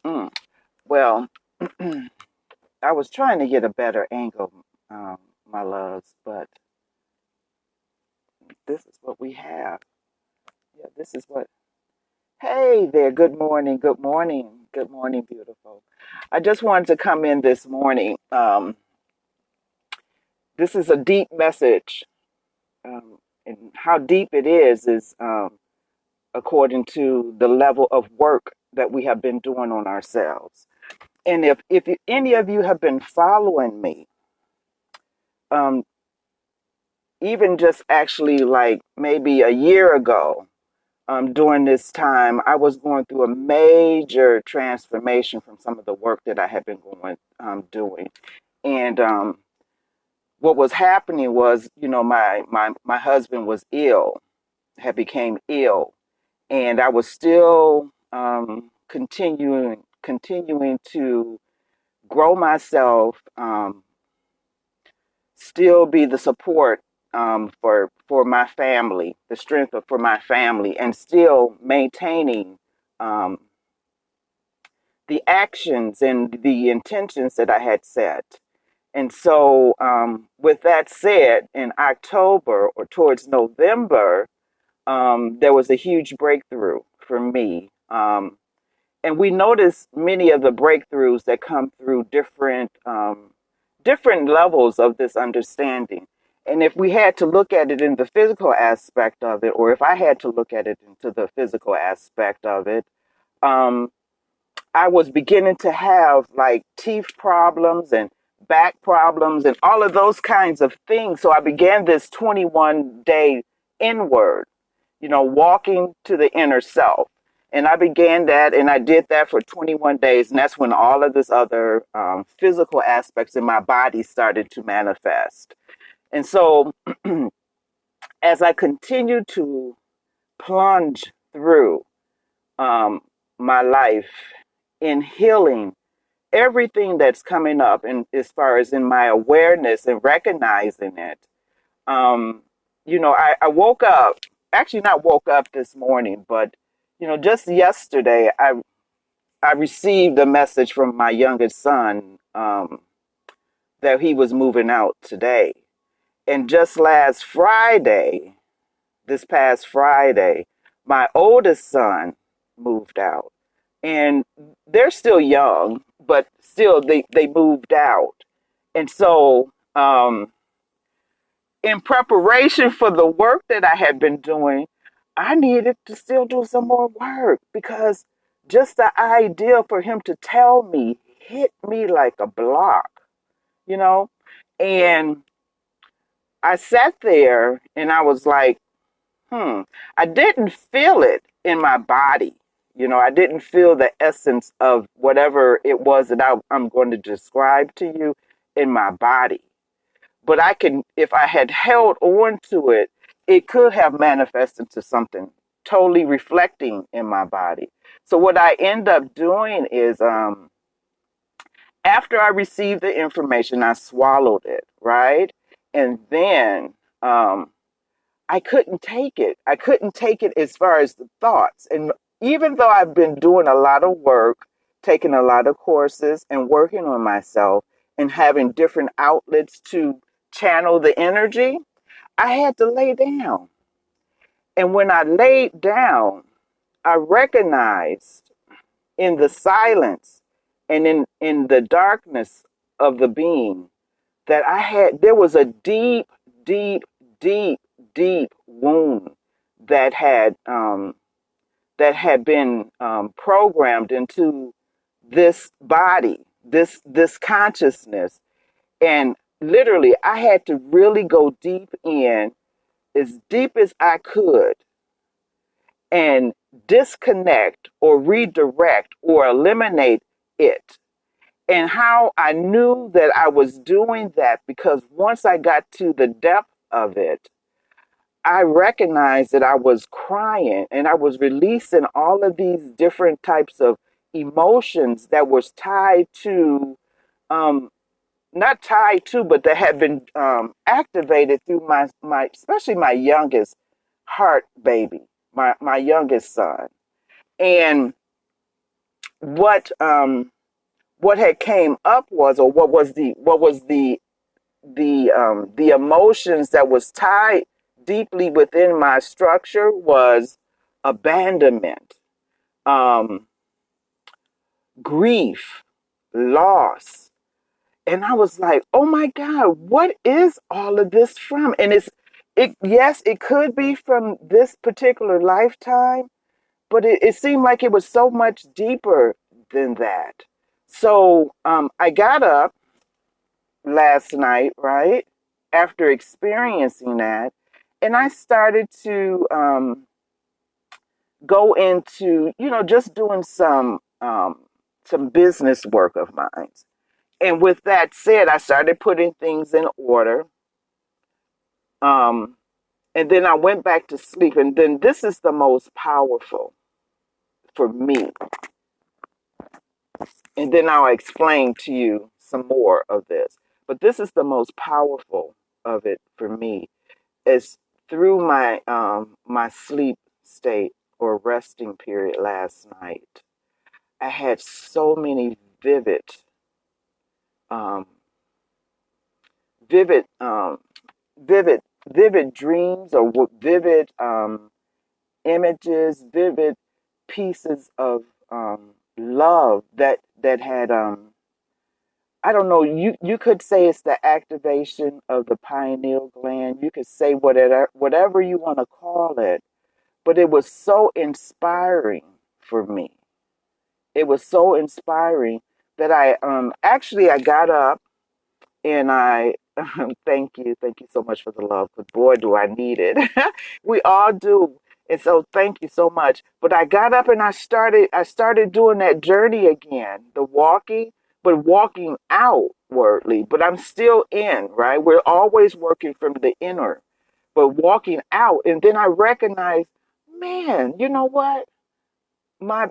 Mm. Well, I was trying to get a better angle, um, my loves, but this is what we have. Yeah, this is what. Hey there. Good morning. Good morning. Good morning, beautiful. I just wanted to come in this morning. This is a deep message, and how deep it is according to the level of work that we have been doing on ourselves. And if any of you have been following me, um, even just actually like maybe a year ago, during this time, I was going through a major transformation from some of the work that I had been doing. And what was happening was, my husband was ill, had became ill, and I was still continuing to grow myself, still be the support for my family, the strength for my family, and still maintaining um, the actions and the intentions that I had set. And so, with that said, in October or towards November, there was a huge breakthrough for me. And we notice many of the breakthroughs that come through different levels of this understanding. And if we had to look at it in the physical aspect of it, or if I had to look at it into the physical aspect of it, um, I was beginning to have like teeth problems and back problems and all of those kinds of things. So I began this 21-day inward, walking to the inner self. And I began that and I did that for 21 days. And that's when all of this other physical aspects in my body started to manifest. And so as I continued to plunge through um, my life in healing everything that's coming up, and as far as in my awareness and recognizing it, um, I woke up, actually not woke up this morning, but just yesterday, I received a message from my youngest son, that he was moving out today. And just last Friday, this past Friday, my oldest son moved out. And they're still young, but still they moved out. And so, in preparation for the work that I had been doing, I needed to still do some more work because just the idea for him to tell me hit me like a block, you know? And I sat there and I was like, I didn't feel it in my body. I didn't feel the essence of whatever it was that I'm going to describe to you in my body. But I can, if I had held on to it, it could have manifested to something totally reflecting in my body. So what I end up doing is, after I received the information, I swallowed it, right? And then, I couldn't take it. I couldn't take it as far as the thoughts. And even though I've been doing a lot of work, taking a lot of courses and working on myself and having different outlets to channel the energy, I had to lay down. And when I laid down, I recognized in the silence and in the darkness of the being that there was a deep, deep, deep, deep wound that had been programmed into this body, this consciousness, and literally I had to really go as deep as I could, and disconnect or redirect or eliminate it. And how I knew that I was doing that, because once I got to the depth of it, I recognized that I was crying and I was releasing all of these different types of emotions that was tied to, um, not tied to, but that had been activated through especially my youngest heart baby, my youngest son. And what had came up was, or what was the emotions that was tied deeply within my structure was abandonment, um, grief, loss. And I was like, oh my God, what is all of this from? And yes, it could be from this particular lifetime, but it seemed like it was so much deeper than that. So I got up last night, right, after experiencing that, and I started to go into, just doing some business work of mine. And with that said, I started putting things in order. Um, and then I went back to sleep. And then this is the most powerful for me. And then I'll explain to you some more of this. But this is the most powerful of it for me is through my sleep state or resting period last night. I had so many um, vivid, vivid, vivid dreams or vivid images, vivid pieces of love that had I don't know, you could say it's the activation of the pineal gland. You could say whatever you want to call it, but it was so inspiring for me. It was so inspiring that I got up and I thank you so much for the love, because boy, do I need it. We all do. And so thank you so much. But I got up and I started doing that journey again, the walking, but walking outwardly. But I'm still in, right? We're always working from the inner, but walking out. And then I recognize, man, you know what? My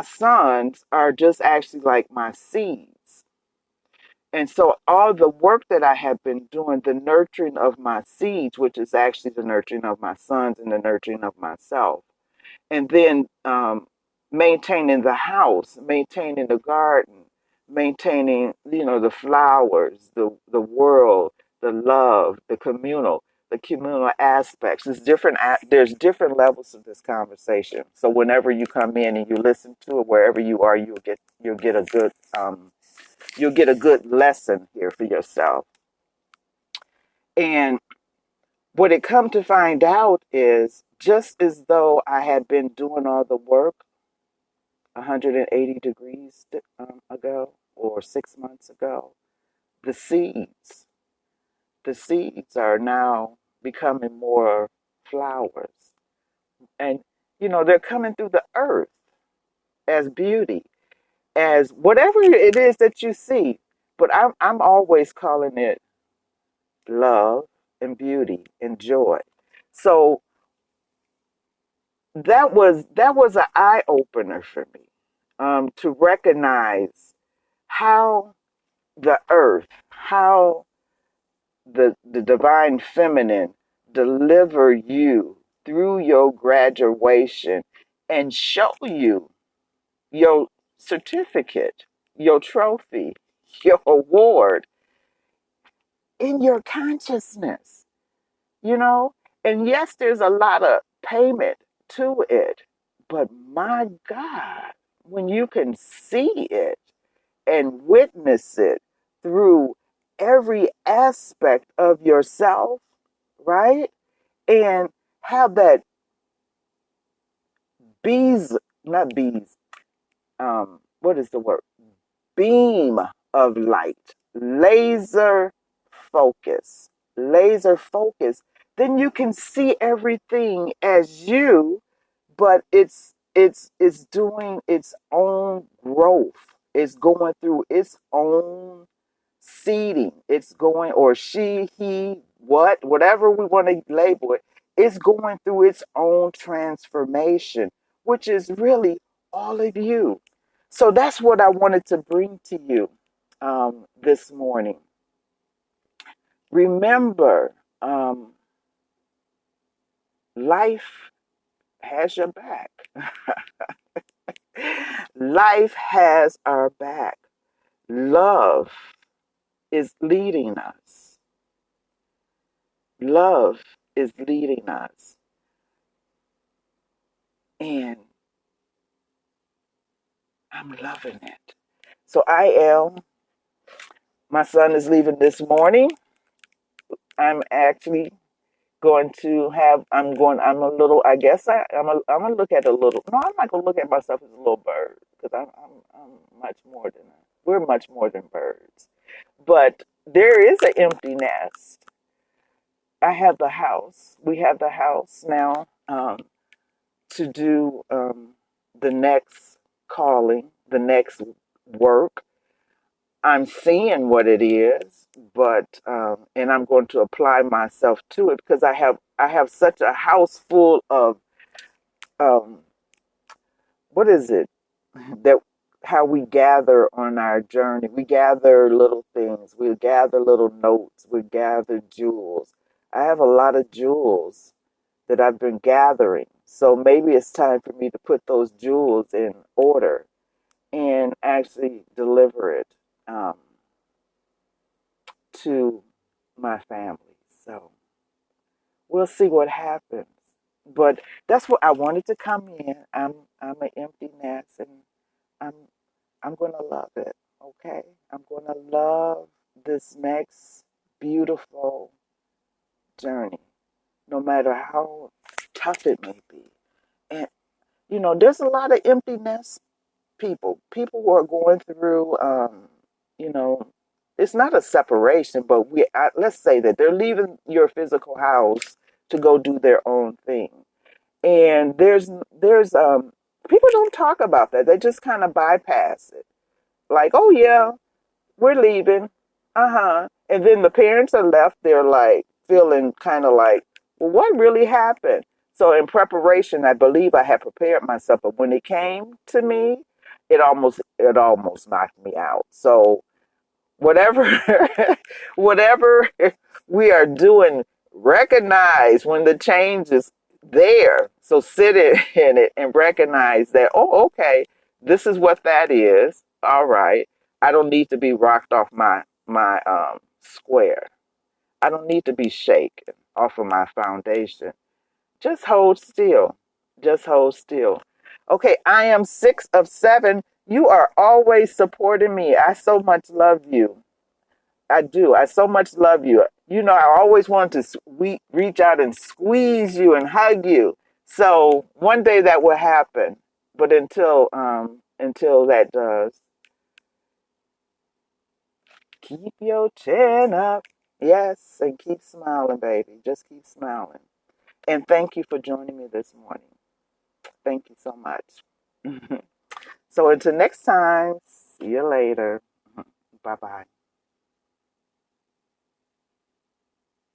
sons are just actually like my seeds. And so all the work that I have been doing, the nurturing of my seeds, which is actually the nurturing of my sons and the nurturing of myself, and then maintaining the house, maintaining the garden, maintaining, the flowers, the world, the love, the communal aspects. There's different levels of this conversation. So whenever you come in and you listen to it, wherever you are, you'll get a good lesson here for yourself. And what it come to find out is, just as though I had been doing all the work 180 degrees ago or 6 months ago, the seeds, the seeds are now becoming more flowers. And, they're coming through the earth as beauty, as whatever it is that you see. But I'm always calling it love and beauty and joy. So that was an eye opener for me, to recognize how the earth, how the divine feminine deliver you through your graduation and show you your certificate, your trophy, your award in your consciousness. you know? And yes, there's a lot of payment to it, but my God, when you can see it and witness it through every aspect of yourself, right? And have that bees, not bees, what is the word? Beam of light, focus, laser focus, then you can see everything as you, but it's doing its own growth. It's going through its own seeding. It's going, or she, he, whatever we want to label it, it's going through its own transformation, which is really all of you. So that's what I wanted to bring to you this morning. Remember, life has your back. Life has our back. Love is leading us. Love is leading us. And I'm loving it. So my son is leaving this morning. I'm actually going to have, I'm a little, I guess I'm going to look at a little, no, I'm not going to look at myself as a little bird because I'm much more than, we're much more than birds. But there is an empty nest. I have the house. We have the house now to do the next calling, the next work. I'm seeing what it is, but and I'm going to apply myself to it because I have such a house full of um, what is it that how we gather on our journey. We gather little things. We gather little notes. We gather jewels. I have a lot of jewels that I've been gathering. So maybe it's time for me to put those jewels in order and actually deliver it to my family. So we'll see what happens. But that's what I wanted to come in. I'm an empty nest, and I'm I'm gonna love it. Okay, I'm gonna love this next beautiful journey, no matter how tough it may be. And there's a lot of emptiness people who are going through you know it's not a separation, but let's say that they're leaving your physical house to go do their own thing. And there's people don't talk about that. They just kind of bypass it, like, oh yeah, we're leaving. Uh-huh. And then the parents are left there like feeling kind of like, well, what really happened? So in preparation, I believe I had prepared myself, but when it came to me, it almost knocked me out. So whatever whatever we are doing, recognize when the change is there. So sit in it and recognize that, oh, okay, this is what that is. All right. I don't need to be rocked off my square. I don't need to be shaken off of my foundation. Just hold still. Just hold still. Okay, I am 6 of 7. You are always supporting me. I so much love you. I do. I so much love you. I always want to reach out and squeeze you and hug you. So one day that will happen. But until that does, keep your chin up. Yes, and keep smiling, baby. Just keep smiling. And thank you for joining me this morning. Thank you so much. So until next time, see you later. Bye bye.